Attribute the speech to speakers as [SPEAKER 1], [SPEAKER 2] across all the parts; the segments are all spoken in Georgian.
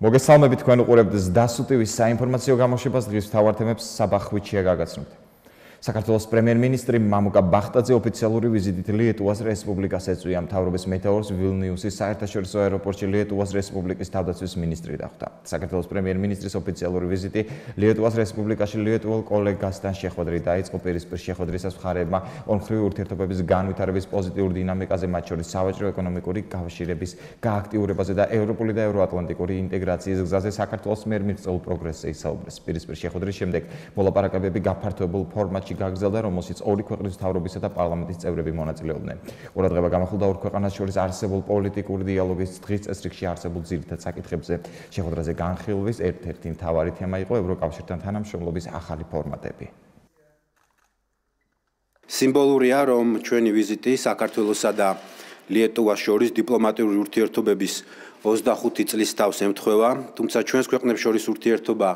[SPEAKER 1] მოგესალმებით თქვენ უყურებთ სდასუ ტივის საინფორმაციო გამოშვებას დღის მთავარ თემებს საბა ხვიჩია გაგაცნობთ. საქართველოს პრემიერ-მინისტრი მამუკა ბახტაძე ოფიციალური ვიზიტით ლიეტუვას რესპუბლიკას ეწვია. მთავრობის მეტეორს ვილნიუსის საერთაშორისო აეროპორტში ლიეტუვას რესპუბლიკის თავდაცვის მინისტრი დახვდა. საქართველოს პრემიერ-მინისტრის ოფიციალური ვიზიტი ლიეტუვას რესპუბლიკაში ლიეტუვალ კოლეგასთან შეხვედრით დაიწყო. პირისპირ შეხვედრისას მხარეებმა ორმხრივი ურთიერთობების განვითარების პოზიტიურ დინამიკაზე, მათ შორის სავაჭრო-ეკონომიკური კავშირების გააქტიურებაზე და ევროპული და ევროატლანტიკური ინტეგრაციის გზაზე საქართველოს მიერ მიღწეულ პროგრესზე ისაუბრეს. პირისპირ შეხვედრის შემდეგ მოლაპარაკებები გაფართოებულ ფორმატში გაგრძელდა, რომელშიც ორი ქვეყნის მთავრობისა და პარლამენტის წევრები მონაწილეობდნენ. ყურადღება გამახვილდა ორ ქვეყანას შორის არსებულ პოლიტიკური დიალოგის დღის წესრიგში არსებულ ძირითად საკითხებზე. შეხვედრაზე განხილვის ერთ-ერთი მთავარი თემა იყო ევროკავშირთან თანამშრომლობის ახალი ფორმატები.
[SPEAKER 2] სიმბოლურია, რომ ჩვენი ვიზიტი საქართველოსა და ლიეტუვას შორის დიპლომატიური ურთიერთობების 25 წლის თავს ემთხვევა, თუმცა ჩვენს ქვეყნებს შორის ურთიერთობა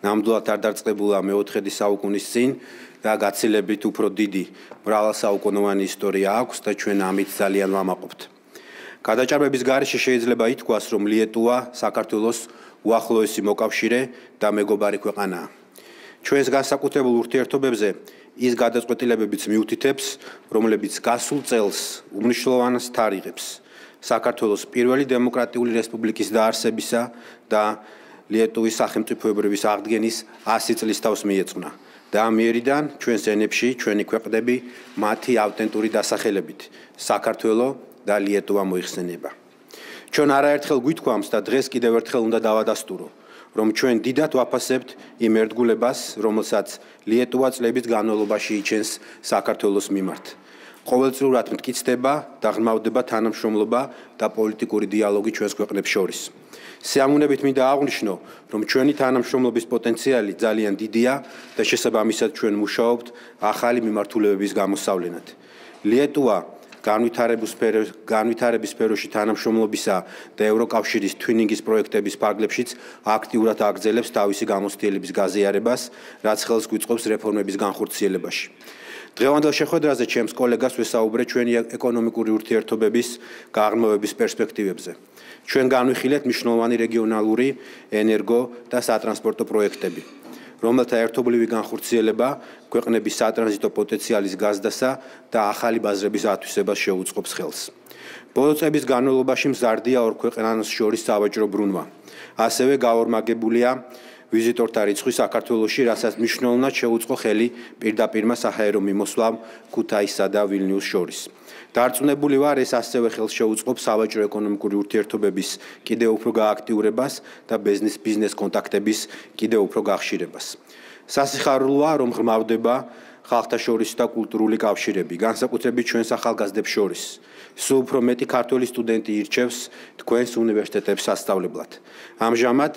[SPEAKER 2] ნამდვილად არ დაწყებულა მეოთხედი საუკუნის წინ და გაცილებით უფრო დიდი მრავალსაუკუნოვანი ისტორია აქვს და ჩვენ ამით ძალიან ვამაყობთ. გადაჭარბების გარეშე შეიძლება ითქვას, რომ ლიეტუვა საქართველოს უახლოესი მოკავშირე და მეგობარი ქვეყანაა. ჩვენს განსაკუთრებულ ურთიერთობებზე ის გადაწყვეტილებებიც მიუთითებს, რომლებიც გასულ წელს უმნიშვნელოვანეს თარიღებს საქართველოს პირველი დემოკრატიული რესპუბლიკის დაარსებისა და ლიეტუვის სახელმწიფოებრიობის აღდგენის 100 წლის თავს მიეწვნა. და ამიერიდან ჩვენს ენებში ჩვენი ქვეყნები მათი ავტენტური დასახელებით საქართველო და ლიეტუვა მოიხსენება. ჩვენ არაერთხელ გვითქვამს და დღეს კიდევ ერთხელ უნდა დავადასტურო, რომ ჩვენ დიდად ვაფასებთ იმ ერთგულებას, რომელსაც ლიეტუვა წლების განმავლობაში იჩენს საქართველოს მიმართ. ყოველწლიურად მტკიცდება და ღრმავდება თანამშრომლობა და პოლიტიკური დიალოგი ჩვენს ქვეყნებს შორის. სიამოვნებით მინდა აღვნიშნო, რომ ჩვენი თანამშრომლობის პოტენციალი ძალიან დიდია და შესაბამისად ჩვენ მუშაობთ ახალი მიმართულებების გამოსავლენად. ლიეტუვა განვითარების სფეროში თანამშრომლობისა და ევროკავშირის თვინინგის პროექტების ფარგლებშიც აქტიურად აგრძელებს თავისი გამოცდილების გაზიარებას, რაც ხელს გვიწყობს რეფორმების განხორციელებაში. დღევანდელ შეხვედრაზე ჩემს კოლეგას ვესაუბრე ჩვენი ეკონომიკური ურთიერთობების გაღრმავების პერსპექტივებზე. ჩვენ განვიხილეთ მნიშვნელოვანი რეგიონალური, ენერგო და სატრანსპორტო პროექტები, რომელთა ერთობლივი განხორციელება ქვეყნების სატრანზიტო პოტენციალის გაზრდასა და ახალი ბაზრების ათვისებას შეუწყობს ხელს. ბოლო წლების განმავლობაში მზარდია ორ ქვეყანას შორის სავაჭრო ბრუნვა. ასევე გაორმაგებულია ვიზიტორთა რიცხვი საქართველოში, რასაც მნიშვნელოვნად შეუწყო ხელი პირდაპირმა საჰაერო მიმოსვლამ ქუთაისსა და ვილნიუსს შორის. დარწმუნებული ვარ, ეს ასევე ხელს შეუწყობს სავაჭრო-ეკონომიკური ურთიერთობების კიდევ უფრო გააქტიურებას და ბიზნეს კონტაქტების კიდევ უფრო გახშირებას. სასიხარულოა, რომ ღრმავდება ხალხთა შორის და კულტურული კავშირები, განსაკუთრებით ჩვენს ახალგაზრდებს შორის. სულ უფრო მეტი ქართველი სტუდენტი ირჩევს თქვენს უნივერსიტეტებს სასწავლებლად. ამჟამად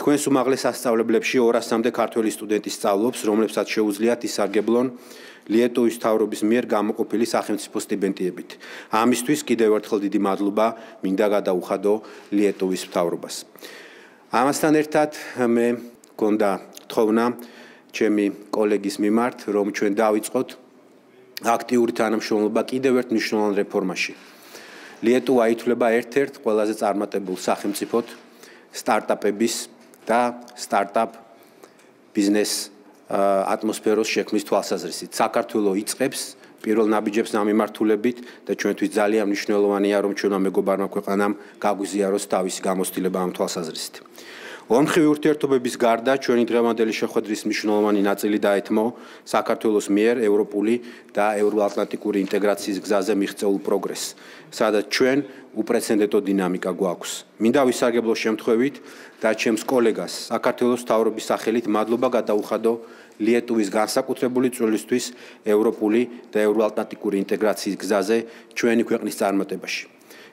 [SPEAKER 2] თქვენს უმაღლეს სასწავლებლებში 200-მდე ქართველი სტუდენტი სწავლობს, რომლებსაც შეუძლიათ ისარგებლონ ლიეტუვის მთავრობის მიერ გამოყოფილი სახელმწიფო სტიპენდიებით. ამისთვის კიდევ ერთხელ დიდი მადლობა მინდა გადაუხადო ლიეტუვის მთავრობას. ამასთან ერთად მე მქონდა თხოვნა ჩემი კოლეგის მიმართ, რომ ჩვენ დავიწყოთ აქტიური თანამშრომლობა კიდევ ერთ მნიშვნელოვან რეფორმაში. ლიეტუვა ითვლება ერთ-ერთ ყველაზე წარმატებულ სახელმწიფოდ სტარტაპების და სტარტაპ ბიზნეს ატმოსფეროს შექმნის თვალსაზრისით. საქართველო იწყებს პირველ ნაბიჯებს ამ მიმართულებით და ჩვენთვის ძალიან მნიშვნელოვანია, რომ ჩვენმა მეგობარმა ქვეყანამ გაგვიზიაროს თავისი გამოცდილება ამ თვალსაზრისით. ორმხრივი ურთიერთობების გარდა ჩვენი დღევანდელი შეხვედრის მნიშვნელოვანი ნაწილი დაეთმო საქართველოს მიერ ევროპული და ევროატლანტიკური ინტეგრაციის გზაზე მიღწეულ პროგრესს, სადაც ჩვენ უპრეცედენტო დინამიკა გვაქვს. მინდა ვისარგებლო შემთხვევით და ჩემს კოლეგას საქართველოს მთავრობის სახელით მადლობა გადაუხადო ლიეტუვის განსაკუთრებული წვლილისთვის ევროპული და ევროატლანტიკური ინტეგრაციის გზაზე ჩვენი ქვეყნის წარმატებაში.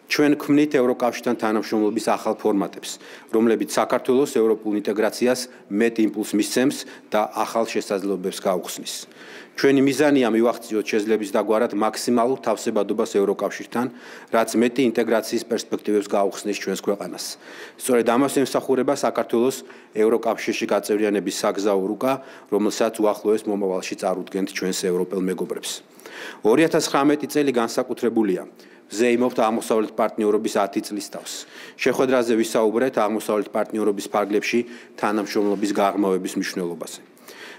[SPEAKER 2] ჩვენ გვქმნით ევროკავშირთან თანამშრომლობის ახალ ფორმატებს, რომლებიც საქართველოს ევროპულ ინტეგრაციას მეტ იმპულსს მისცემს და ახალ შესაძლებლობებს გაუხსნის. ჩვენი მიზანია მივახციოთ შეძლების დაგვარად მაქსიმალურ თავსებადობას ევროკავშირთან, რაც მეტი ინტეგრაციის პერსპექტივებს გაუხსნის ჩვენს ქვეყანას. სწორედ ამას ემსახურება საქართველოს ევროკავშირში გაწევრიანების საგზაო რუკა, რომელსაც უახლოეს მომავალში წარუდგენთ ჩვენს ევროპელ მეგობრებს. 2019 წელი განსაკუთრებულია. ზეიმობთ აღმოსავლეთ პარტნიორობის 10 წლის თავს. შეხვედრაზე ვისაუბრეთ აღმოსავლეთ პარტნიორობის ფარგლებში თანამშრომლობის გაღრმავების მნიშვნელობაზე.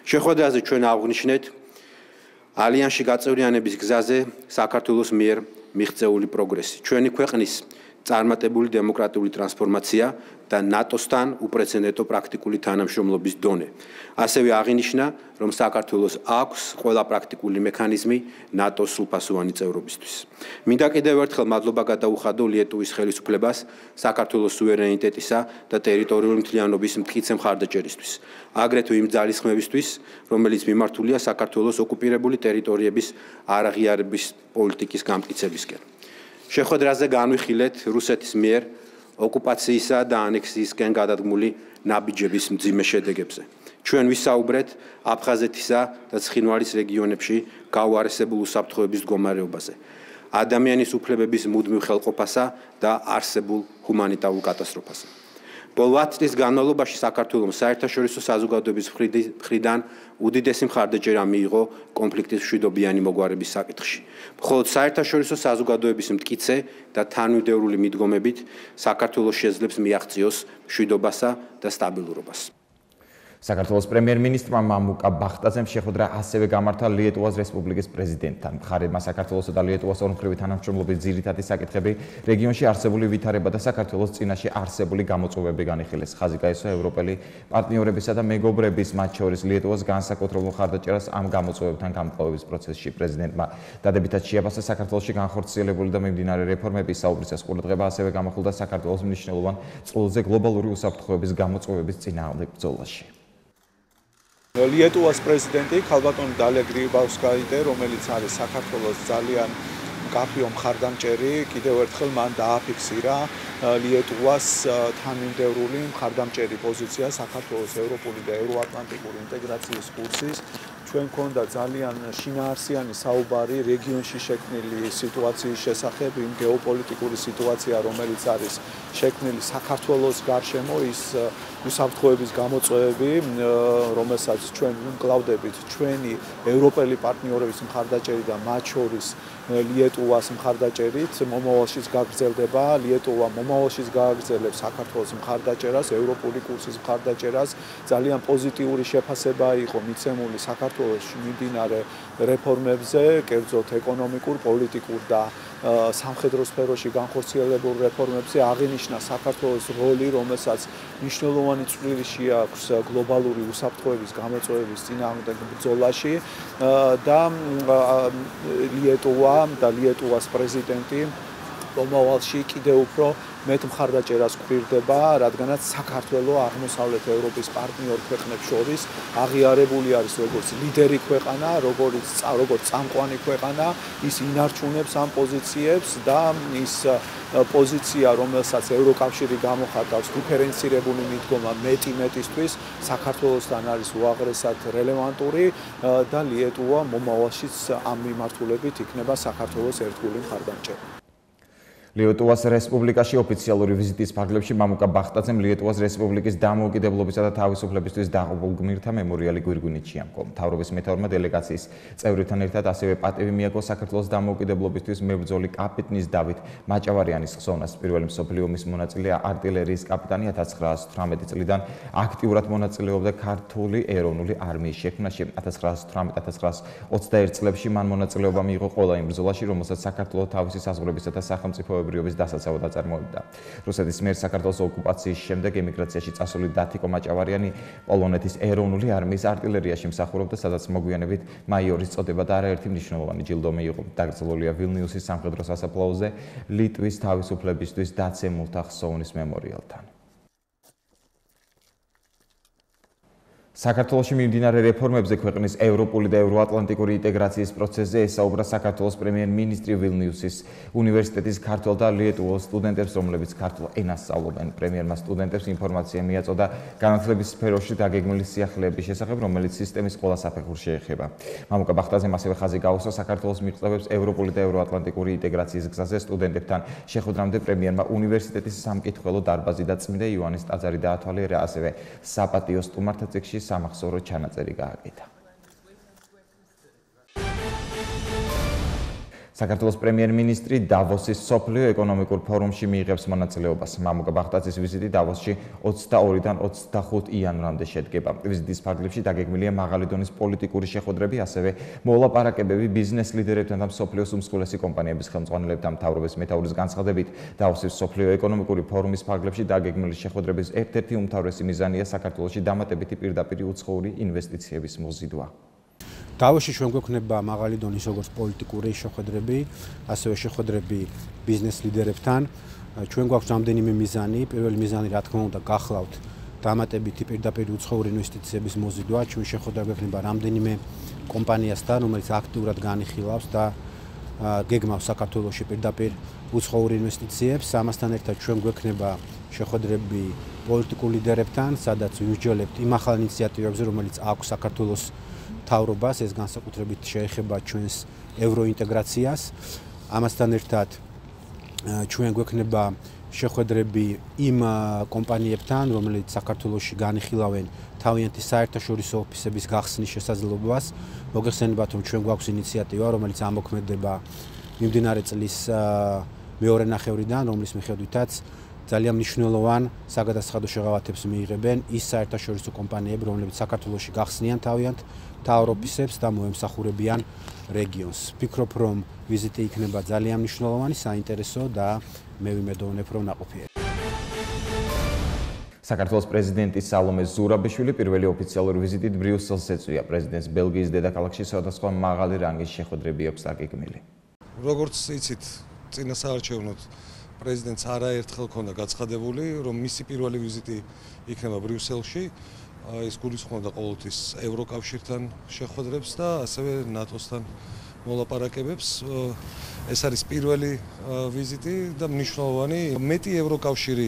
[SPEAKER 2] შეხვედრაზე ჩვენ აღვნიშნეთ ალიანსში გაწევრიანების გზაზე საქართველოს მიერ მიღწეული პროგრესი. ჩვენი ქვეყნის წარმატებული დემოკრატიული ტრანსფორმაცია და ნატოსთან უპრეცედენტო პრაქტიკული თანამშრომლობის დონე. ასევე აღინიშნა, რომ საქართველოს აქვს ყველა პრაქტიკული მექანიზმი ნატოს სრულფასოვანი წევრობისთვის. მინდა კიდევ ერთხელ მადლობა გადაუხადო ლიეტუვის ხელისუფლებას საქართველოს სუვერენიტეტისა და ტერიტორიული მთლიანობის მტკიცე მხარდაჭერისთვის, აგრეთვე იმ ძალისხმევისთვის, რომელიც მიმართულია საქართველოს ოკუპირებული ტერიტორიების არაღიარების პოლიტიკის გამტკიცებისკენ. შეხვედრაზე განვიხილეთ რუსეთის მიერ ოკუპაციისა და ანექსიისკენ გადადგმული ნაბიჯების მძიმე შედეგებზე. ჩვენ ვისაუბრეთ აფხაზეთისა და ცხინვალის რეგიონებში გაუარესებულ უსაფრთხოების მდგომარეობაზე, ადამიანის უფლებების მუდმივ ხელყოფასა და არსებულ ჰუმანიტარულ კატასტროფაზე. ბოლო 10 წლის განმავლობაში საქართველოს საერთაშორისო საზოგადოების მხრიდან უდიდესი მხარდაჭერა მიიღო კონფლიქტის მშვიდობიანი მოგვარების საკითხში. მხოლოდ საერთაშორისო საზოგადოების მტკიცე და თანმიმდევრული მიდგომებით საქართველოს შეძლებს მიაღწიოს მშვიდობასა და სტაბილურობას.
[SPEAKER 1] საქართველოს პრემიერ-მინისტრმა მამუკა ბახტაძემ შეხვედრა ასევე გამართა ლიეტუვას რესპუბლიკის პრეზიდენტთან. მხარეებმა საქართველოსა და ლიეტუვას ორმხრივი თანამშრომლობის ძირითადი საკითხები, რეგიონში არსებული ვითარება და საქართველოს წინაშე არსებული გამოწვევები განიხილეს. ხაზი გაესვა ევროპელი პარტნიორებისა და მეგობრების, მათ შორის ლიეტუვას განსაკუთრებულ მხარდაჭერას ამ გამოწვევებთან გამკლავების პროცესში. პრეზიდენტმა დადებითად შეაფასა საქართველოში განხორციელებული და მიმდინარე რეფორმების საუბრისას ყურადღება ასევე გამახვილდა საქართველოს მნიშვნელოვან წყვილზე გლობალური უსაფრთხოების გამოწვევების წინააღმდეგ ბრძოლაში.
[SPEAKER 3] ლიეტუვას პრეზიდენტი ქალბატონი დალია გრიბაუსკაიტე, რომელიც არის საქართველოს ძალიან მკაფიო მხარდამჭერი, კიდევ ერთხელ მან დააფიქსირა ლიეტუვას თანმიმდევრული მხარდამჭერი პოზიცია საქართველოს ევროპული და ევროატლანტიკური ინტეგრაციის კურსის. ჩვენ გვქონდა ძალიან შინაარსიანი საუბარი რეგიონში შექმნილი სიტუაციის შესახებ, იმ გეოპოლიტიკური სიტუაცია, რომელიც არის შექმნილი საქართველოს გარშემო, ის უსაფრთხოების გამოწვევები, რომელსაც ჩვენ მკლავდებით ჩვენი ევროპელი პარტნიორების მხარდაჭერით და მათ შორის ლიეტუვას მხარდაჭერით, მომავალშიც გაგრძელდება. ლიეტუვა მომავალშიც გააგრძელებს საქართველოს მხარდაჭერას, ევროპული კურსის მხარდაჭერას. ძალიან პოზიტიური შეფასება იყო მიცემული საქართველოში მიმდინარე რეფორმებზე, კერძოდ ეკონომიკურ, პოლიტიკურ და სამხედრო სფეროში განხორციელებულ რეფორმებზე. აღინიშნა საქართველოს როლი, რომელსაც მნიშვნელოვანი წვლილი შეაქვს გლობალური უსაფრთხოების გამოწვევების წინააღმდეგ ბრძოლაში და ლიეტუვა და ლიეტუვას პრეზიდენტი მომავალში კიდევ უფრო მეტ მხარდაჭერას გვირდება, რადგანაც საქართველო აღმოსავლეთ ევროპის პარტნიორ ქვეყნებს შორის აღიარებული არის როგორც ლიდერი ქვეყანა, როგორც წამყვანი ქვეყანა, ის ინარჩუნებს ამ პოზიციებს და ის პოზიცია, რომელსაც ევროკავშირი გამოხატავს დიფერენცირებული მიდგომა მეტისთვის, საქართველოსთან არის უაღრესად რელევანტური და ლიეტუვა მომავალშიც ამ მიმართულებით იქნება საქართველოს ერთგული მხარდამჭერი.
[SPEAKER 1] ლიეტუვას რესპუბლიკაში ოფიციალური ვიზიტის ფარგლებში მამუკა ბახტაძემ ლიეტუვას რესპუბლიკის დამოუკიდებლობისა და თავისუფლებისთვის დაღუპულ გმირთა მემორიალი გვირგვინით შეამკო. მთავრობის მეთაურმა დელეგაციის წევრებთან ერთად ასევე პატივი მიაგო საქართველოს დამოუკიდებლობისთვის მებრძოლი კაპიტნის დავით მაჭავარიანის ხსოვნას. პირველი მსოფლიო ომის მონაწილე არტილერიის კაპიტანი 1918 წლიდან აქტიურად მონაწილეობდა ქართული ეროვნული არმიის შექმნაში. 1918-1921 წლებში მან მონაწილეობა მიიღო ყველა იმ ბრძოლაში, რომელსაც საქართველო თავისი საზღვრებისა და სახელმწიფოებრიობის დასაცავად აწარმოებდა. რუსეთის მიერ საქართველოს ოკუპაციის შემდეგ ემიგრაციაში წასული დათიკო მაჭავარიანი პოლონეთის ეროვნული არმიის არტილერიაში მსახურობდა, სადაც მოგვიანებით მაიორის წოდება და არაერთი მნიშვნელოვანი ჯილდო მიიღო. დაკრძალულია ვილნიუსის სამხედრო სასაფლაოზე ლიტვის თავისუფლებისთვის დაცემულთა ხსოვნის მემორიალთან. საქართველოში მიმდინარე რეფორმებზე ქვეყნის ევროპული და ევროატლანტიკური ინტეგრაციის პროცესზე ესაუბრა საქართველოს პრემიერ-მინისტრი ვილნიუსის უნივერსიტეტის ქართველ და ლიეტუველ სტუდენტებს, რომლებიც ქართულ ენას სწავლობენ. პრემიერმა სტუდენტებს ინფორმაცია მიაწოდა განათლების სფეროში დაგეგმილი სიახლეების შესახებ, რომელიც სისტემის ყველა საფეხურს შეეხება. მამუკა ბახტაძემ ასევე ხაზი გაუსვა საქართველოს მიღწევებს ევროპული და ევროატლანტიკური ინტეგრაციის გზაზე. სტუდენტებთან შეხვედრამდე პრემიერმა უნივერსიტეტის სამკითხველო დარბაზი და წმინდა იოანეს ტაძარი დაათვალიერა, ასევე საპატიო სტუმართა წიგნში სამახსოვრო ჩანაწერი გააკეთა. საქართველოს პრემიერ-მინისტრი დავოსის სოფლიო ეკონომიკურ ფორუმში მიიღებს მონაწილეობას. მამუკა ბახტაძის ვიზიტი დავოსში 22-დან 25 იანვრამდე შედგება. ვიზიტის ფარგლებში დაგეგმილია მაღალი დონის პოლიტიკური შეხვედრები, ასევე მოლაპარაკებები ბიზნეს ლიდერებთან და მსოფლიოს უმსხვილესი კომპანიების ხელმძღვანელებთან. მთავრობის მეთაურის განცხადებით, დავოსის სოფლიო ეკონომიკური ფორუმის ფარგლებში დაგეგმილი შეხვედრების ერთ-ერთი უმთავრესი მიზანია საქართველოში დამატებითი პირდაპირი უცხოური ინვესტიციების მოზიდვა.
[SPEAKER 4] დავოსში ჩვენ გვექნება მაღალი დონის როგორც პოლიტიკური შეხვედრები, ასევე შეხვედრები ბიზნეს ლიდერებთან. ჩვენ გვაქვს რამდენიმე მიზანი. პირველი მიზანი, რა თქმა უნდა, გახლავთ დამატებითი პირდაპირ უცხოური ინვესტიციების მოზიდვა. ჩვენ შეხვედრა გვექნება რამდენიმე კომპანიასთან, რომელიც აქტიურად განიხილავს და გეგმავს საქართველოში პირდაპირ უცხოური ინვესტიციებს. ამასთან ერთად ჩვენ გვექნება შეხვედრები პოლიტიკურ ლიდერებთან, სადაც ვიმსჯელებთ იმ ახალ ინიციატივებზე, რომელიც აქვს საქართველოს მთავრობას, ეს განსაკუთრებით შეეხება ჩვენს ევროინტეგრაციას. ამასთან ერთად ჩვენ გვექნება შეხვედრები იმ კომპანიებთან, რომელიც საქართველოში განიხილავენ თავიანთი საერთაშორისო ოფისების გახსნის შესაძლებლობას. მოგეხსენებათ, რომ ჩვენ გვაქვს ინიციატივა, რომელიც ამოქმედება მიმდინარე წლის მეორე ნახევრიდან, რომლის მიხედვითაც ძალიან მნიშვნელოვან საგადასახადო შეღავათებს მიიღებენ ის საერთაშორისო კომპანიები, რომლებიც საქართველოში გახსნიან თავიანთ მთავარ ოფისებს და მოემსახურებიან რეგიონს. ვფიქრობ, რომ ვიზიტი იქნება ძალიან მნიშვნელოვანი, საინტერესო და მე ვიმედოვნებ, რომ ნაყოფიერი.
[SPEAKER 1] საქართველოს პრეზიდენტი სალომე ზურაბიშვილი პირველი ოფიციალური ვიზიტით ბრიუსელს ეწვია. პრეზიდენტს ბელგიის დედაქალაქში სხვადასხვა მაღალი რანგის შეხვედრები აქვს დაგეგმილი.
[SPEAKER 5] როგორც იცით, წინასაარჩევნოდ პრეზიდენტს არაერთხელ ქონდა გაცხადებული, რომ მისი პირველი ვიზიტი იქნება ბრიუსელში. ეს გულისხმობდა ყოველთვის ევროკავშირთან შეხვედრებს და ასევე ნატოსთან მოლაპარაკებებს. ეს არის პირველი ვიზიტი და მნიშვნელოვანი. მეტი ევროკავშირი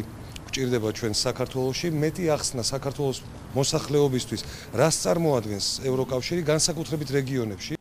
[SPEAKER 5] გვჭირდება ჩვენ საქართველოში, მეტი ახსნა საქართველოს მოსახლეობისთვის, რას წარმოადგენს ევროკავშირი, განსაკუთრებით რეგიონებში.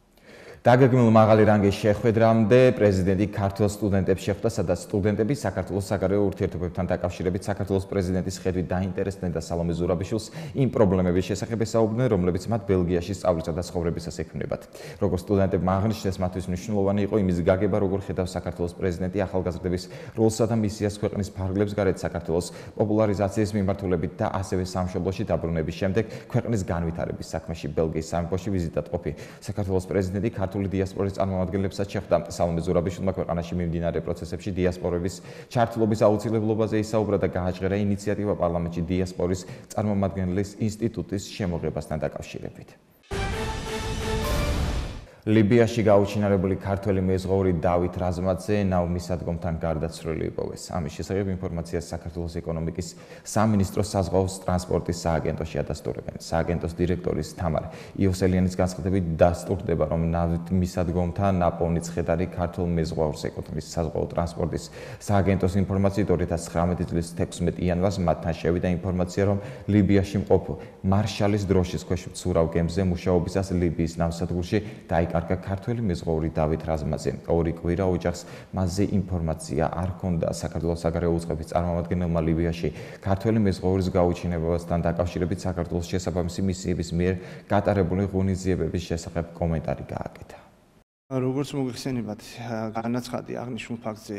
[SPEAKER 1] დაგეგმილ მაღალი რანგის შეხვედრამდე პრეზიდენტი ქართველ სტუდენტებს შეხვდა, სადაც სტუდენტები საქართველოს საგარეო ურთიერთობებთან დაკავშირებით საქართველოს პრეზიდენტის ხედვით დაინტერესდნენ და სალომე ზურაბიშვილს იმ პრობლემების შესახებ ესაუბრნენ, რომლებიც მათ ბელგიაში სწავლისა და ცხოვრებისას ექმნებათ. როგორც სტუდენტებმა აღნიშნეს, მათთვის მნიშვნელოვანი იყო იმის გაგება, როგორ ხედავს საქართველოს პრეზიდენტი ახალგაზრდების როლსა და მისიას ქვეყნის ფარგლებს გარეთ საქართველოს პოპულარიზაციის მიმართულებით და ასევე სამშობლოში დაბრუნების შემდეგ ქვეყნის განვითარების საქმეში ბელგიის სამეფოში ვიზიტად ყოფი. საქართველოს პრეზიდენტი ქართული დიასპორის წარმომადგენლებსაც შეხვდა. სალომე ზურაბიშვილმა ქვეყანაში მიმდინარე პროცესებში დიასპორების ჩართულობის აუცილებლობაზე ისაუბრა და გააჟღერა ინიციატივა პარლამენტში დიასპორის წარმომადგენლის ინსტიტუტის შემოღებასთან დაკავშირებით. ლიბიაში გაუჩინარებული ქართველი მეზღვაური დავით რაზმაძე ნავმისადგომთან გარდაცვლილი იპოვეს. ამის შესახებ ინფორმაციას საქართველოს ეკონომიკის სამინისტროს საზღვაო ტრანსპორტის სააგენტოში ადასტურებენ. სააგენტოს დირექტორის თამარ იოსელიანის განცხადებით დასტურდება, რომ ნავმისადგომთან ნაპოვნი ცხედარი ქართულ მეზღვაურს ეკუთვნის. საზღვაო ტრანსპორტის სააგენტოს ინფორმაციით 2019 წლის 16 იანვარს მათთან შევიდა ინფორმაცია, რომ ლიბიაში მყოფ მარშალის დროშის ქვეშ მცურავ გემზე მუშაობისას ლიბიის ნავსადგურში დაიკარგა ქართველი მეზღვაური დავით რაზმაძე. ორი კვირა ოჯახს მასზე ინფორმაცია არ ჰქონდა. საქართველოს საგარეო უწყების წარმომადგენელმა ლიბიაში ქართველი მეზღვაურის გაუჩინებასთან დაკავშირებით საქართველოს შესაბამისი მისიების მიერ გატარებული ღონისძიებების შესახებ კომენტარი გააკეთა.
[SPEAKER 6] როგორც მოგეხსენებათ, განაცხადი აღნიშნულ ფაქტზე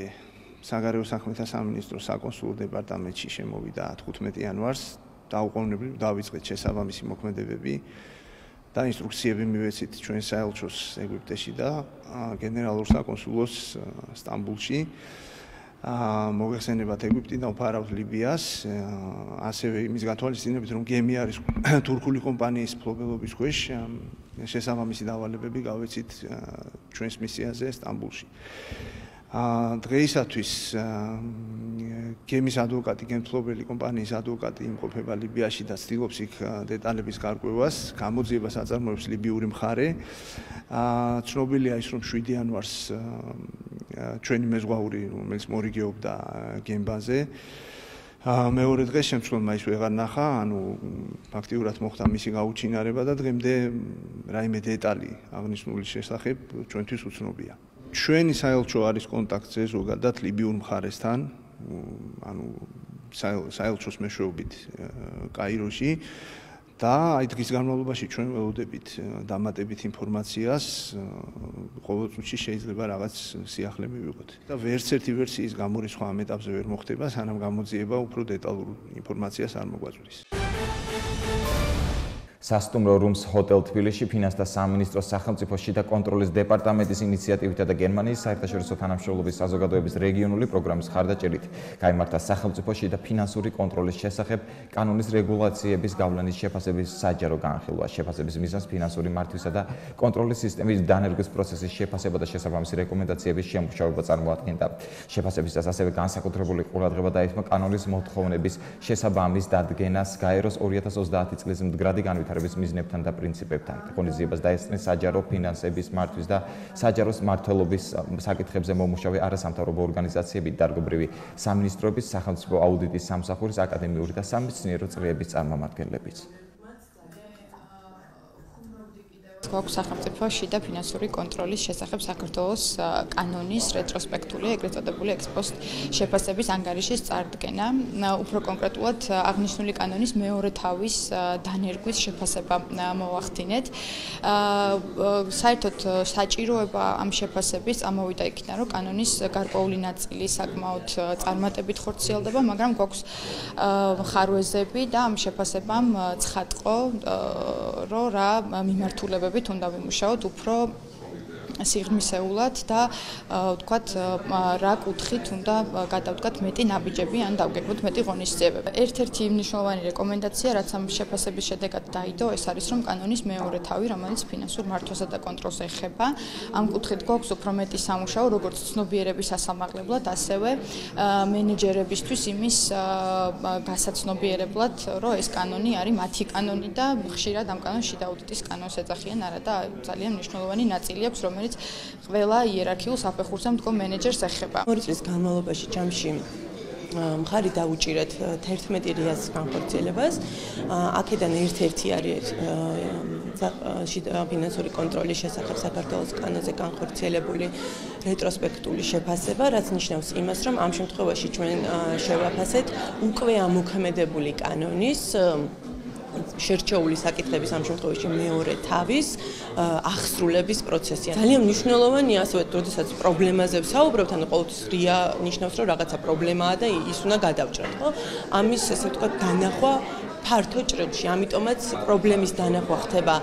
[SPEAKER 6] საგარეო საქმეთა სამინისტროს საკონსულო დეპარტამენტში შემოვიდა 15 იანვარს. დაუყოვნებლივ დავიწყეთ შესაბამისი მოქმედებები და ინსტრუქციები მივეცით ჩვენ საელჩოს ეგვიპტეში და გენერალურ საკონსულოს სტამბულში. მოგეხსენებათ, ეგვიპტიდან ვფარავთ ლიბიას, ასევე იმის გათვალისწინებით, რომ გემი არის თურქული კომპანიის მფლობელობის ქვეშ, შესაბამისი დავალებები გავეცით ჩვენს მისიაზე სტამბულში. დღეისათვის გემის ადვოკატი, გემთმფლობელი კომპანიის ადვოკატი იმყოფება ლიბიაში და ცდილობს იქ დეტალების გარკვევას, გამოძიებას აწარმოებს ლიბიური მხარე. ცნობილია ის, რომ 7 იანვარს ჩვენი მეზღვაური, რომელიც მორიგეობდა გემბაზე, მეორე დღეს შემცვლელმა ის ვეღარ ნახა, ანუ ფაქტიურად მოხდა მისი გაუჩინარება და დღემდე რაიმე დეტალი აღნიშნული შესახებ ჩვენთვის უცნობია. ჩვენი საელჩო არის კონტაქტზე ზოგადად ლიბიურ მხარესთან, ანუ საელჩოს მეშვეობით კაიროში და აი დღის განმავლობაში ჩვენ ველოდებით დამატებით ინფორმაციას ყოველ წუთში შეიძლება რაღაც სიახლე მივიღოთ და ვერც ერთი ვერსიის გამორიცხვა ამ ეტაპზე ვერ მოხდება, სანამ გამოძიება უფრო დეტალურ ინფორმაციას არ მოგვაწვდის.
[SPEAKER 1] სასტუმრო რუმს ჰოტელ თბილისში ფინანსთა სამინისტროს სახელმწიფო შიდა კონტროლის დეპარტამენტის ინიციატივითა და გერმანიის საერთაშორისო თანამშრომლობის საზოგადოების რეგიონული პროგრამის ხარდაჭერით გაიმართა სახელმწიფო შიდა ფინანსური კონტროლის შესახებ კანონის რეგულაციების გავლენის შეფასების საჯარო განხილვა. შეფასების მიზანს ფინანსური მართვისა და კონტროლის სისტემის დანერგვის პროცესის შეფასება და შესაბამისი რეკომენდაციების შემუშავება წარმოადგენდა. შეფასებისას ასევე განსაკუთრებული ყურადღება დაეთმო კანონის მოთხოვნების შესაბამის დადგენას გაეროს 2030 წლის მდგრადი განვითარების მიზნებთან და პრინციპებთან. ღონისძიებას დაესწრნენ საჯარო ფინანსების მართვის და საჯაროს მართლობის საკითხებზე მომუშავე არასამთავრობო ორგანიზაციები, დარგობრივი სამინისტროების, სახელმწიფო აუდიტის სამსახურის, აკადემიური და სამეცნიერო წრეების წარმომადგენლებიც.
[SPEAKER 7] გვაქვს სახელმწიფო შიდა ფინანსური კონტროლის შესახებ საქართველოს კანონის რეტროსპექტული, ეგრეთ წოდებული ექს-პოსტ შეფასების ანგარიშის წარდგენა. უფრო კონკრეტულად აღნიშნული კანონის მეორე თავის დანერგვის შეფასება მოვახდინეთ. საერთოდ საჭიროება ამ შეფასების ამოვიდა იქიდან, რომ კანონის გარკვეული ნაწილი საკმაოდ წარმატებით ხორციელდება, მაგრამ გვაქვს ხარვეზები და ამ შეფასებამ ცხადყო, რომ რა მიმართულებები უნდა ვიმუშაოთ უფრო სიღრმისეულად და ვთქვათ რა კუთხით უნდა გადავდგათ მეტი ნაბიჯები ან დავგეგმოთ მეტი ღონისძიებები. ერთ-ერთი მნიშვნელოვანი რეკომენდაცია, რაც ამ შეფასების შედეგად დაიდო, ეს არის, რომ კანონის მეორე თავი, რომელიც ფინანსურ მართვასა და კონტროლს ეხება, ამ კუთხით გვაქვს უფრო მეტი სამუშაო, როგორც ცნობიერების ასამაღლებლად, ასევე მენეჯერებისთვის იმის გასაცნობიერებლად, რომ ეს კანონი არის მათი კანონი და ხშირად ამ კანონს შიდა აუდიტის კანონს ეძახიან, არა და ძალიან მნიშვნელოვანი ნაწილი აქვს, რომელიც ყველა იერარქიულ საფეხურზე მდგომ მენეჯერს ეხება.
[SPEAKER 8] 2 წლის განმავლობაში ჯამში მხარი დაუჭირეთ 11 რიას განხორციელებას. აქედან ერთ-ერთი არის ფინანსური კონტროლის შესახებ საქართველოს კანონზე განხორციელებული რეტროსპექტული შეფასება, რაც ნიშნავს იმას, რომ ამ შემთხვევაში ჩვენ შევაფასეთ უკვე ამოქმედებული კანონის შერჩეული საკითხების ამ შემთხვევაში მეორე თავის აღსრულების პროცესი. ძალიან მნიშვნელოვანია ასევე, როდესაც პრობლემაზე ვსაუბრობთ, ანუ ყოველთვის რია ნიშნავს, რომ რაღაცა პრობლემაა და ის უნდა გადავჭრათ, ხო? ამის ესე ვთქვათ დანახვა ფართო ჭრილში, ამიტომაც პრობლემის დანახვა ხდება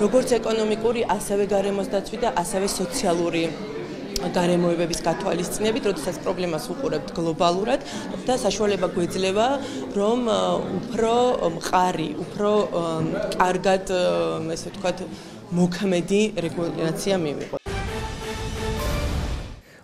[SPEAKER 8] როგორც ეკონომიკური, ასევე გარემოს დაცვი და ასევე სოციალური გარემოებების გათვალისწინებით, როდესაც პრობლემას უყურებთ გლობალურად და საშუალება გვეძლევა, რომ უფრო მყარი, უფრო კარგად, ესე ვთქვათ, მოქმედი რეგულაცია მივიღოთ.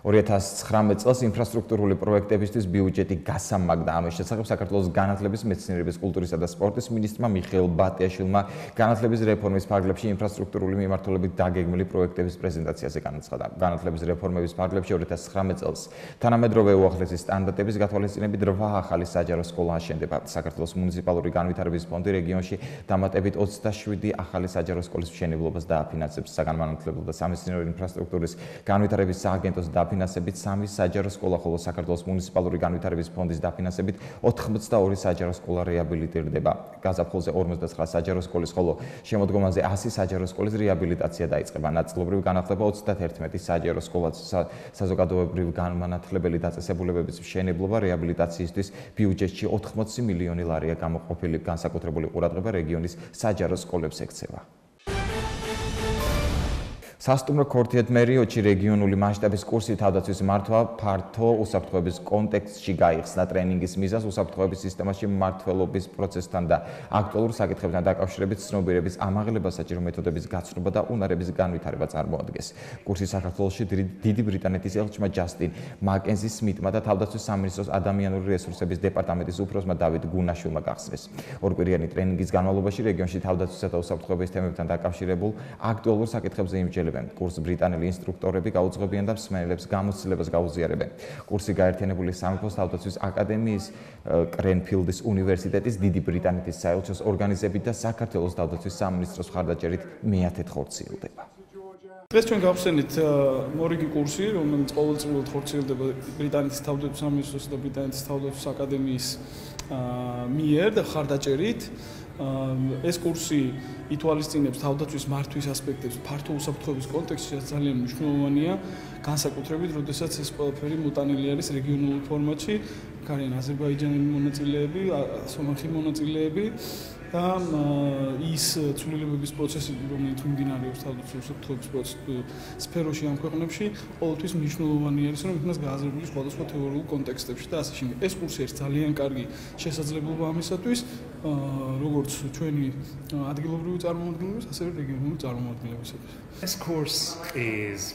[SPEAKER 1] 2019 წელს ინფრასტრუქტურული პროექტებისთვის ბიუჯეტი გასამაგდა. ამის შესახებ საქართველოს განათლების, მეცნიერების, კულტურისა და სპორტის მინისტრმა მიხეილ ბატიაშვილმა განათლების რეფორმის ფარგლებში ინფრასტრუქტურული მიმართულებით დაგეგმილი პროექტების პრეზენტაციაზე განაცხადა. განათლების რეფორმების ფარგლებში 2019 წელს თანამედროვე უახლესი სტანდარტების გათვალისწინებით 8 ახალი საჯარო სკოლა აშენდება. საქართველოს მუნიციპალური განვითარების ფონდი რეგიონში დამატებით 27 ახალი საჯარო სკოლის მშენებლობას დააფინანსებს. საგანმანათლებლო და სამეცნიერო ინფრასტრუქტურის განვითარების სააგენტოს დაფინანსებით 3 საჯარო სკოლა, ხოლო საქართველოს მუნიციპალური განვითარების ფონდის დაფინანსებით 82 საჯარო სკოლა რეაბილიტირდება. გაზაფხულზე 59 საჯარო სკოლის, ხოლო შემოდგომაზე 100 საჯარო სკოლის რეაბილიტაცია დაიწყება. ნაწილობრივ განახლება 31 საჯარო სკოლას. საზოგადოებრივ განმანათლებელი დაწესებულებების მშენებლობა რეაბილიტაციისთვის ბიუჯეტში 80 მილიონი ლარია გამოყოფილი. განსაკუთრებული ყურადღება რეგიონის საჯარო სკოლებს ექცევა. სასტუმრო ქორთიეთ-მერიოდში რეგიონული მასშტაბის კურსი თავდაცვის მართვა ფართო უსაფრთხოების კონტექსტში გაიხსნა. ტრენინგის მიზანს უსაფრთხოების სისტემაში მმართველობის პროცესთან და აქტუალურ საკითხებთან დაკავშირებით ცნობიერების ამაღლება, საჭირო მეთოდების გაცნობა და უნარების განვითარება წარმოადგენს. კურსი საქართველოში დიდი ბრიტანეთის ელჩმა ჯასტინ მაკენზი სმიტმა და თავდაცვის სამინისტროს ადამიანური რესურსების დეპარტამენტის უფროსმა დავით გუნაშვილმა გახსნეს. ორკვირიანი ტრენინგის განმავლობაში რეგიონში თავდაცვისა და უსაფრთხოების თემებთან დაკავშირებულ აქტუალურ საკითხებზე იმჯერებენ. კურს ბრიტანელი ინსტრუქტორები გაუძღვებიან და მსმენელებს გამოცდილებას გაუზიარებენ. კურსი გაერთიანებული სამეფოს თავდაცვის აკადემიის, კრენფილდის უნივერსიტეტის, დიდი ბრიტანეთის საელჩოს ორგანიზებით და საქართველოს თავდაცვის სამინისტროს მხარდაჭერით მეათედ ხორციელდება.
[SPEAKER 9] დღეს ჩვენ გავხსენით მორიგი კურსი, რომელიც ყოველწლიურად ხორციელდება ბრიტანეთის თავდაცვის სამინისტროს და ბრიტანეთის თავდაცვის აკადემიის მიერ და მხარდაჭერით. ეს კურსი ითვალისწინებს თავდაცვის მართვის ასპექტებს ფართო უსაფრთხოების კონტექსტში ძალიან მნიშვნელოვანია, განსაკუთრებით, როდესაც ეს ყველაფერი მოტანილი არის რეგიონულ ფორმატში, გარიან აზერბაიჯანელი მონაწილეები, სომეხი მონაწილეები და ის ცვლილებების პროცესი, რომელიც მიმდინარეობს თავდაცვის უსაფრთხოების სფეროში ამ ქვეყნებში, ყოველთვის მნიშვნელოვანი არის, რომ იქნას გააზრებული სხვადასხვა თეორიულ კონტექსტებში და ასე შემდეგ. ეს კურსი არის ძალიან კარგი შესაძლებლობა ამისათვის, როგორც ჩვენი ადგილობრივი წარმომადგენლების, ასევე რეგიონული წარმომადგენლებისათვის.
[SPEAKER 10] This course is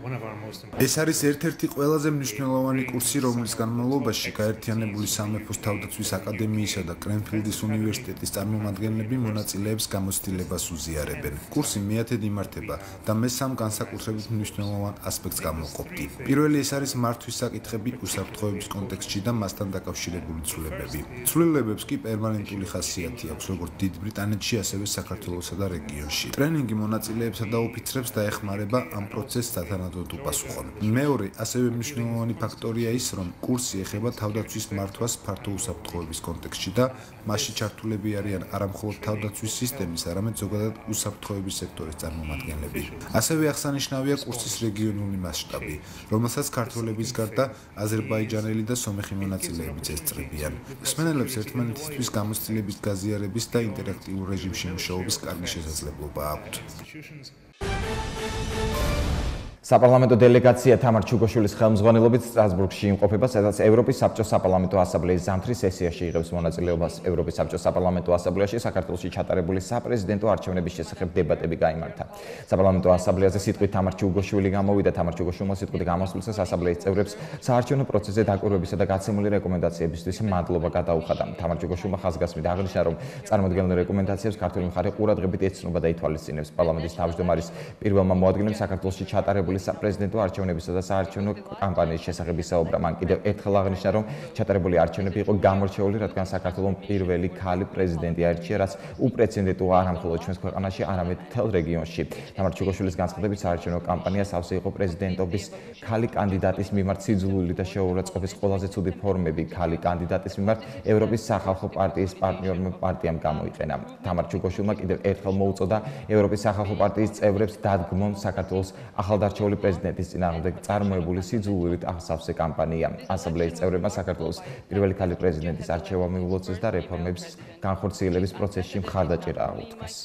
[SPEAKER 10] one of our most important.
[SPEAKER 11] ეს არის ერთ-ერთი ყველაზე მნიშვნელოვანი კურსი, რომლის განმავლობაში გაერთიანებული სამეფოს თავდაცვის აკადემიისა და კრენფილდის უნივერსიტეტის წარმომადგენლები მონაწილეებს გამოცდილებას უზიარებენ. კურსი მეათედ იმართება და მე სამ განსაკუთრებით მნიშვნელოვან ასპექტს გამოვყოფდი. პირველი ეს არის მართვის საკითხები უსაფრთხოების კონტექსტში და მასთან დაკავშირებული ცვლილებები. ცვლილებებს კი პერმანენტული ხასიათი აქვს, როგორც დიდ ბრიტანეთში, ასევე საქართველოსა და რეგიონში. ტრენინგი მონაწილეებსა და ოფიცრებს დაეხმარება ამ პროცესს სათანადოდ უპასუხონ. მეორე, ასევე მნიშვნელოვანი ფაქტორია ის, რომ კურსი ეხება თავდაცვის მართვას ფართო უსაფრთხოების კონტექსტში და მასში ჩართულები არიან არა მხოლოდ თავდაცვის სისტემის, არამედ ზოგადად უსაფრთხოების სექტორის წარმომადგენლები. ასევე აღსანიშნავია კურსის რეგიონული მასშტაბი, რომელსაც ქართველების გარდა აზერბაიჯანელი და სომეხი მონაწილეებიც ესწრებიან. მსმენელებს ერთმანეთისთვის გამოცდილების გაზიარების და ინტერაქტიულ რეჟიმში მუშაობის კარგი შესაძლებლობა აქვთ.
[SPEAKER 1] საპარლამენტო დელეგაცია თამარ ჩუგოშვილის ხელმძღვანელობით სტრასბურგში იმყოფება, სადაც ევროპის საბჭოს საპარლამენტო ასამბლეის ზამთრის სესიაში იღებს მონაწილეობას. ევროპის საბჭოს საპარლამენტო ასამბლეაში საქართველოში ჩატარებული საპრეზიდენტო არჩევნების შესახებ დებატები გაიმართა. საპარლამენტო ასამბლეაზე სიტყვით თამარ ჩუგოშვილი გამოვიდა. თამარ ჩუგოშვილმა სიტყვით გამოსვლისას ასამბლეის წევრებს საარჩევნო პროცესზე დაკვირვებისა და გაცემული რეკომენდაციებისთვის მადლობა გადაუხადა. თამარ ჩუგოშვილმა ხაზგასმით აღნიშნა, რომ წარმოდგენილ რეკომენდაციებს ქართული მხარე ყურადღებით ეცნობა და ითვალისწინებს. პარლამენტის თავმჯდომარის პირველმა მოადგილემ საქართველოში ჩატარებული საპრეზიდენტო არჩევნებისა და საარჩევნო კამპანიის შესახებ ისაუბრა. მან კიდევ ერთხელ აღნიშნა, რომ ჩატარებული არჩევნები იყო გამორჩეული, რადგან საქართველოს პირველი ქალი პრეზიდენტი აირჩია, რაც უპრეცედენტოა არა მხოლოდ ჩვენს ქვეყანაში, არამედ მთელ რეგიონში. თამარ ჩუგოშვილის განცხადებით, საარჩევნო კამპანია სავსე იყო პრეზიდენტობის ქალი კანდიდატის მიმართ სიძულვილი და შეურაცხყოფის ყველაზე ცუდი ფორმები ქალი კანდიდატის მიმართ ევროპის სახალხო პარტიის პარტნიორმა პარტიამ გამოიყენა. თამარ ჩუგოშვილმა კიდევ ერთხელ მოუწოდა ევროპის სახალხო პარტიის წევრებს დადგმონ საქართველოს ახალდარჩეული პრეზიდენტის წინააღმდეგ წარმოებული სიძულვილით აღსავსე კამპანია. ასამბლეის წევრებმა საქართველოს პირველი ქალი პრეზიდენტის არჩევა მიულოცეს და რეფორმების განხორციელების პროცესში მხარდაჭერა აღუთქვეს.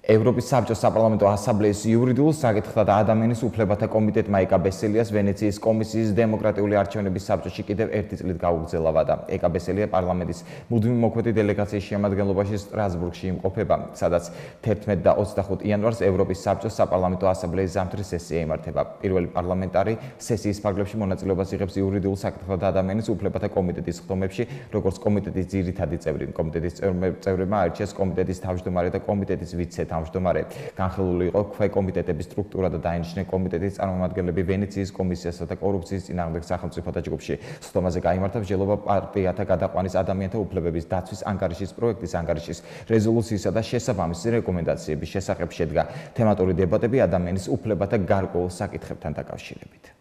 [SPEAKER 1] ევროპის საბჭოს საპარლამენტო ასამბლეის იურიდიულ საკითხთა და ადამიანის უფლებათა კომიტეტმა ეკაბესელიას ვენეციის კომისიის დემოკრატიული არჩევნების საბჭოში კიდევ ერთი წლით გაუგრძელა ვადა. ეკაბესელია პარლამენტის მუდმივი მოქმედი დელეგაციის შემადგენლობაში სტრასბურგში იმყოფება, სადაც 11 და 25 იანვარს ევროპის საბჭოს საპარლამენტო ასამბლეის ზამთრის სესია იმართება. პირველი პარლამენტარი სესიის ფარგლებში მონაწილეობას იღებს იურიდიულ საკითხთა და ადამიანის უფლებათა კომიტეტის ხდომებში, როგორც კომიტეტის ძირითადი წევრი. კომიტეტის წევრებმა აირჩიეს კომიტეტის თავმჯდომარე და კომიტეტის ვიცე თავმჯდომარე. განხილული იყო ქვეკომიტეტების სტრუქტურა და დაინიშნა კომიტეტის წარმომადგენლები ვენეციის კომისიასა და კორუფციის წინააღმდეგ სახელმწიფოთა ჯგუფში. სხდომაზე გაიმართა მსჯელობა პარტიათა გადაყვანის ადამიანთა უფლებების დაცვის ანგარიშის პროექტის ანგარიშის რეზოლუციისა და შესაბამისი რეკომენდაციების შესახებ შედგა თემატური დებატები ადამიანის უფლებათა გარკვეულ საკითხებთან დაკავშირებით.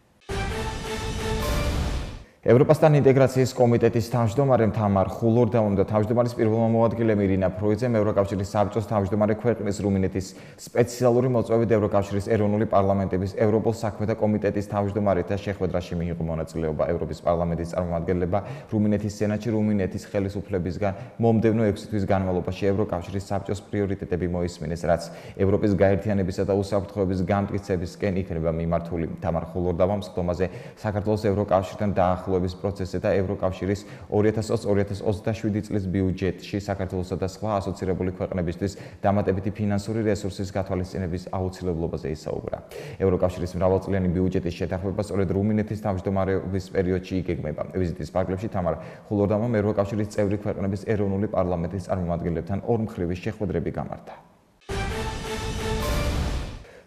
[SPEAKER 1] ევროპასთან ინტეგრაციის კომიტეტის თავმჯდომარემ თამარ ხულორდამომ და თავმჯდომარის პირველმა მოადგილემ ირინა ფროიძემ ევროკავშირის საბჭოს თავმჯდომარე ქვეყნის რუმინეთის სპეციალური მოწვევით ევროკავშირის ეროვნული პარლამენტების ევროპულ საქმეთა კომიტეტის თავმჯდომარეთა შეხვედრაში მიიღო მონაწილეობა. ევროპის პარლამენტის წარმომადგენლებმა რუმინეთის სენატში რუმინეთის ხელისუფლებისგან მომდევნო 6 თვის განმავლობაში ევროკავშირის საბჭოს პრიორიტეტები მოისმინეს, რაც ევროპის გაერთიანებისა და უსაფრთხოების განმტკიცებისკენ იქნება მიმართული. თამარ ხულორდამომ სხდომაზე საქართველოს ევროკავშირთან დაახლოების პროცესზე და ევროკავშირის 2020-2027 წლის ბიუჯეტში საქართველოსა და სხვა ასოცირებული ქვეყნებისთვის დამატებითი ფინანსური რესურსის გათვალისწინების აუცილებლობაზე ისაუბრა. ევროკავშირის მრავალწლიანი ბიუჯეტის შეთანხმება სწორედ რუმინეთის თავმჯდომარეობის პერიოდში იგეგმება. ვიზიტის ფარგლებში თამარ ხულორდამომ ევროკავშირის წევრი ქვეყნების ეროვნული პარლამენტის წარმომადგენლებთან ორმხრივი შეხვედრები გამართა.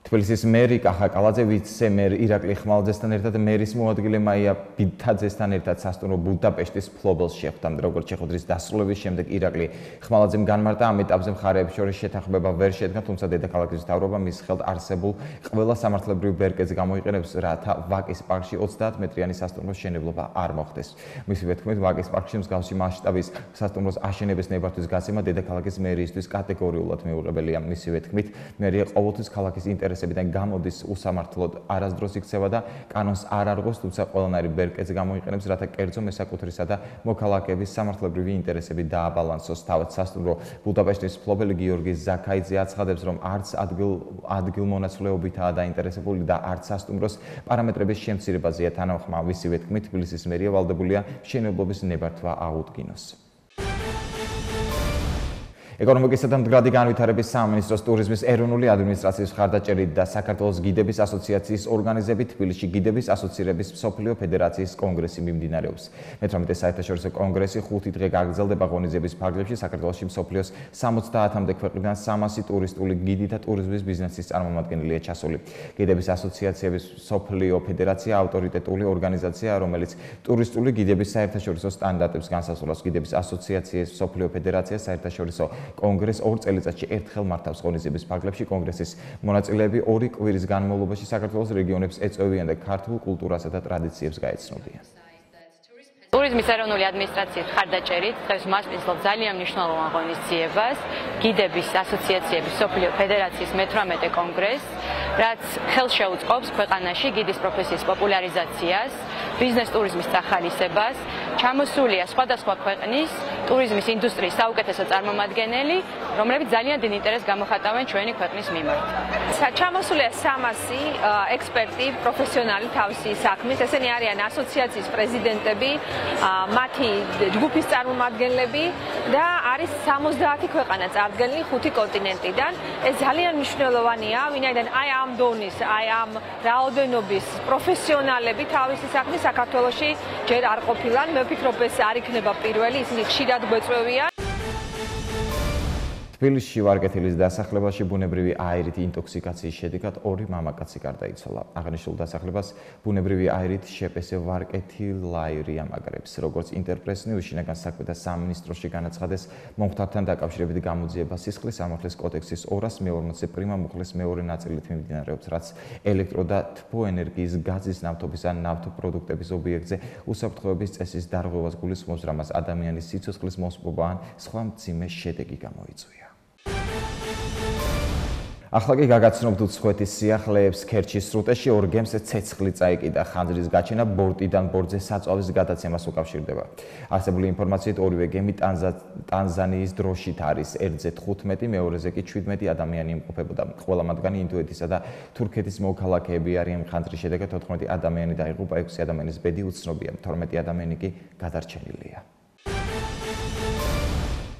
[SPEAKER 1] თბილისის მერი კახაკალაძე ვიცე-მერ ირაკლი ხმალაძესთან ერთად მერის მოადგილე მაია ბითაძესთან ერთად სასტუმრო ბუდაპეშტის ფლობელს შეხვდა. როგორც შეხვედრის დასრულების შემდეგ ირაკლი ხმალაძემ განმარტა, ამ ეტაპზე მხარეებს შორის შეთანხმება ვერ შედგა, თუმცა დედაქალაქის მთავრობა მის ხელთ არსებულ ყველა სამართლებრივ ბერკეტს გამოიყენებს, რათა ვაკის პარკში 30 მეტრიანი სასტუმროს შენებლობა არ მოხდეს. მისივე თქმით, ვაკის პარკში მსგავსი მასშტაბის სასტუმროს აშენების ნებართვის გაცემა დედაქალაქის მერიისთვის კატეგორიულად მიუღებელია. მისივე თქმით, მერია ყოველთვის ქალაქის ინტერესებიდან გამოდის უსამართლოდ არასდროს იქცევა და კანონს არ არღოს, თუმცა ყველანაირი ბერკეტს გამოიყენებს, რათა კერძო მესაკუთრისა და მოქალაქეების სამართლებრივი ინტერესები დააბალანსოს. თავად სასტუმრო ბუდაპეშტის მფლობელი გიორგი ზაქაიძე აცხადებს, რომ არც ადგილმონაცვლეობითაა დაინტერესებული და არც სასტუმროს პარამეტრების შემცირებაზეა თანახმა. მისივე თქმით, თბილისის მერია ვალდებულია მშენებლობის ნებართვა აუდგინოს. ეკონომიკისა და მდგრადი განვითარების სამინისტროს ტურიზმის ეროვნული ადმინისტრაციის მხარდაჭერით და საქართველოს გიდების ასოციაციის ორგანიზებით თბილისში გიდების ასოცირების მსოფლიო ფედერაციის კონგრესი მიმდინარეობს. მე-18 საერთაშორისო კონგრესი 5 დღე გაგრძელდება. ღონისძიების ფარგლებში საქართველოში მსოფლიოს 70-მდე ქვეყნიდან 300 ტურისტული გიდი და ტურიზმის ბიზნესის წარმომადგენელია ჩასული. გიდების ასოციაციების მსოფლიო ფედერაცია ავტორიტეტული ორგანიზაცია, რომელიც ტურისტული გიდების საერთაშორისო სტანდარტებს განსაზღვრავს. გიდების ასოციაციის მსოფლიო ფედერაცია საერთაშორისო კონგრესს 2 წელიწადში ერთხელ მართავს. ღონისძიების ფარგლებში კონგრესის მონაწილეები 2 კვირის განმავლობაში საქართველოს რეგიონებს ეწვევიან და ქართულ კულტურასა და ტრადიციებს გაეცნობიან.
[SPEAKER 12] ტურიზმის ეროვნული ადმინისტრაციის მხარდაჭერით დღეს მასპინძლობ ძალიან მნიშვნელოვან ღონისძიებას გიდების ასოციაციების მსოფლიო ფედერაციის მე-18 კონგრესს, რაც ხელს შეუწყობს ქვეყანაში გიდის პროფესიის პოპულარიზაციას, ბიზნეს ტურიზმის წახალისებას. ჩამოსულია სხვადასხვა ქვეყნის ტურიზმის ინდუსტრიის საუკეთესო წარმომადგენელი, რომლებიც ძალიან დიდ ინტერესს გამოხატავენ ჩვენი ქვეყნის მიმართ.
[SPEAKER 13] ჩამოსულია 300 ექსპერტი, პროფესიონალი თავისი საქმის, ესენი არიან ასოციაციის პრეზიდენტები, მათი ჯგუფის წარმომადგენლები და არის 70 ქვეყანა წარდგენილი 5 კონტინენტიდან. ეს ძალიან მნიშვნელოვანია, ვინაიდან აი ამ დონის, აი ამ რაოდენობის პროფესიონალები თავისი საქმის საქართველოში ჯერ არ ყოფილან. მე ვფიქრობ, ეს არ იქნება პირველი, ისინი ხშირად გვეწვევიან.
[SPEAKER 1] თბილისში ვარკეთილის დასახლებაში ბუნებრივი აირით ინტოქსიკაციის შედეგად 2 მამაკაცი გარდაიცვალა. აღნიშნულ დასახლებას ბუნებრივი აირით შეპესე ვარკეთილაირი ამაგრებს. როგორც ინტერპრეს ნიუსში შინაგან საქმეთა სამინისტროში განაცხადეს, მომხდართან დაკავშირებით გამოძიება სისხლის სამართლის კოდექსის 240 პრიმა მუხლის მეორე ნაწილით მიმდინარეობს, რაც ელექტრო და თბოენერგიის, გაზის, ნავთობის ან ნავთობპროდუქტების ობიექტზე უსაფრთხოების წესის დარღვევას გულისხმობს, რამაც ადამიანის სიცოცხლის მოსპობა ან სხვა მძიმე შედეგი გამოიწვია. ახლა კი გაგაცნობთ უცხოეთის სიახლეებს. ქერჩის სრუტეში ორგემს ცეცხლი წაიკიდა. ხანძრის გაჩენა ბორტიდან ბორტზე საწვავის გადაცემას უკავშირდება. არსებული ინფორმაციით ორივე გემი ტანზანიის დროშით არის. ერთზე 15, მეორეზე კი 17 ადამიანი იმყოფებოდა. ყველა მათგანი ინდოეთისა და თურქეთის მოქალაქეები არიან. ხანძრის შედეგად 14 ადამიანი დაიღუპა, 6 ადამიანის ბედი უცნობია, 12 ადამიანი კი გადარჩენილია.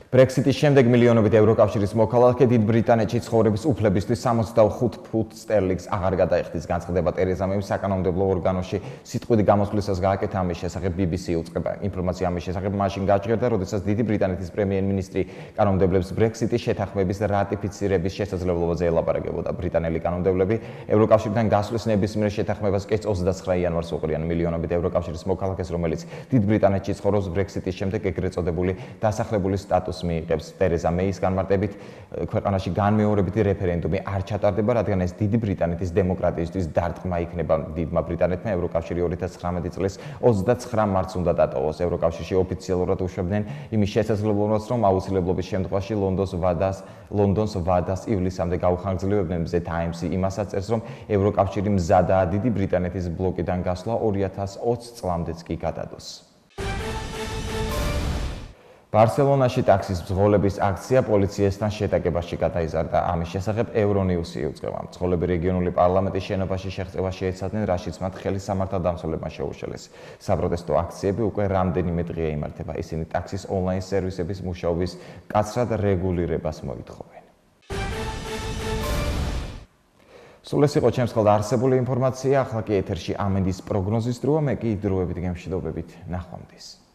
[SPEAKER 1] ბრექსიტის შემდეგ მილიონობით ევროკავშირის მოქალაქე დიდ ბრიტანეთში ცხოვრების უფლებისთვის 65 ფუნტ სტერლინგს აღარ გადაეხდის. განცხადება ტერეზა მეის საკანონმდებლო ორგანოში სიტყვით გამოსვლისას გააკეთა. ამის შესახებ BBC უწყება. ინფორმაცია ამის შესახებ მაშინ გაჩერდა, როდესაც დიდი ბრიტანეთის პრემიერ-მინისტრი კანონმდებლებს ბრექსიტის შეთანხმების რატიფიცირების შესაძლებლობაზე ელაპარაკებოდა. ბრიტანელი კანონმდებლები ევროკავშირიდან გასვლის ნებისმიერ შეთანხმებას კი 29 იანვარს უყურიან. მილიონობით ევროკავშირის მოქალაქეს, რომელიც დიდ ბრიტანეთში ცხოვრობს, ბრექსიტის შემდეგ ეგრეთ წოდებული დასახლებული სტატუსი მიიღებს. ტერეზა მეის განმარტებით, ქვეყანაში განმეორებითი რეფერენდუმი არ ჩატარდება, რადგან ეს დიდი ბრიტანეთის დემოკრატიისთვის დარტყმა იქნება. დიდმა ბრიტანეთმა ევროკავშირი 2019 წლის 29 მარტს უნდა დატოვოს. ევროკავშირში ოფიციალურად უშვებდნენ იმის შესაძლებლობას, რომ აუცილებლობის შემთხვევაში ლონდონს ვადას ივლისამდე გაუხანგრძლივებდნენ. The Times იმას აწერს, რომ ევროკავშირი მზადაა დიდი ბრიტანეთის ბლოკიდან გასვლა 2020 წლამდეც კი გადადოს. ბარსელონაში ტაქსის მძღოლების აქცია პოლიციასთან შეტაკებაში გადაიზარდა. ამის შესახებ ევრონიუსი უწყება. მძღოლები რეგიონული პარლამენტის შენობაში შეღწევას შეეცადნენ, რაშიც მათ ხელი სამართალდამცველებმა შეუშალეს. საპროტესტო აქციები უკვე რამდენიმე დღეა იმართება. ისინი ტაქსის ონლაინ სერვისების მუშაობის მკაცრად რეგულირებას მოითხოვენ. სულ ეს იყო ჩემს ხელთ არსებული ინფორმაცია. ახლა კი ეთერში ამინდის პროგნოზის დროა. მე კი დროებით გემშვიდობებით. ნახვამდის.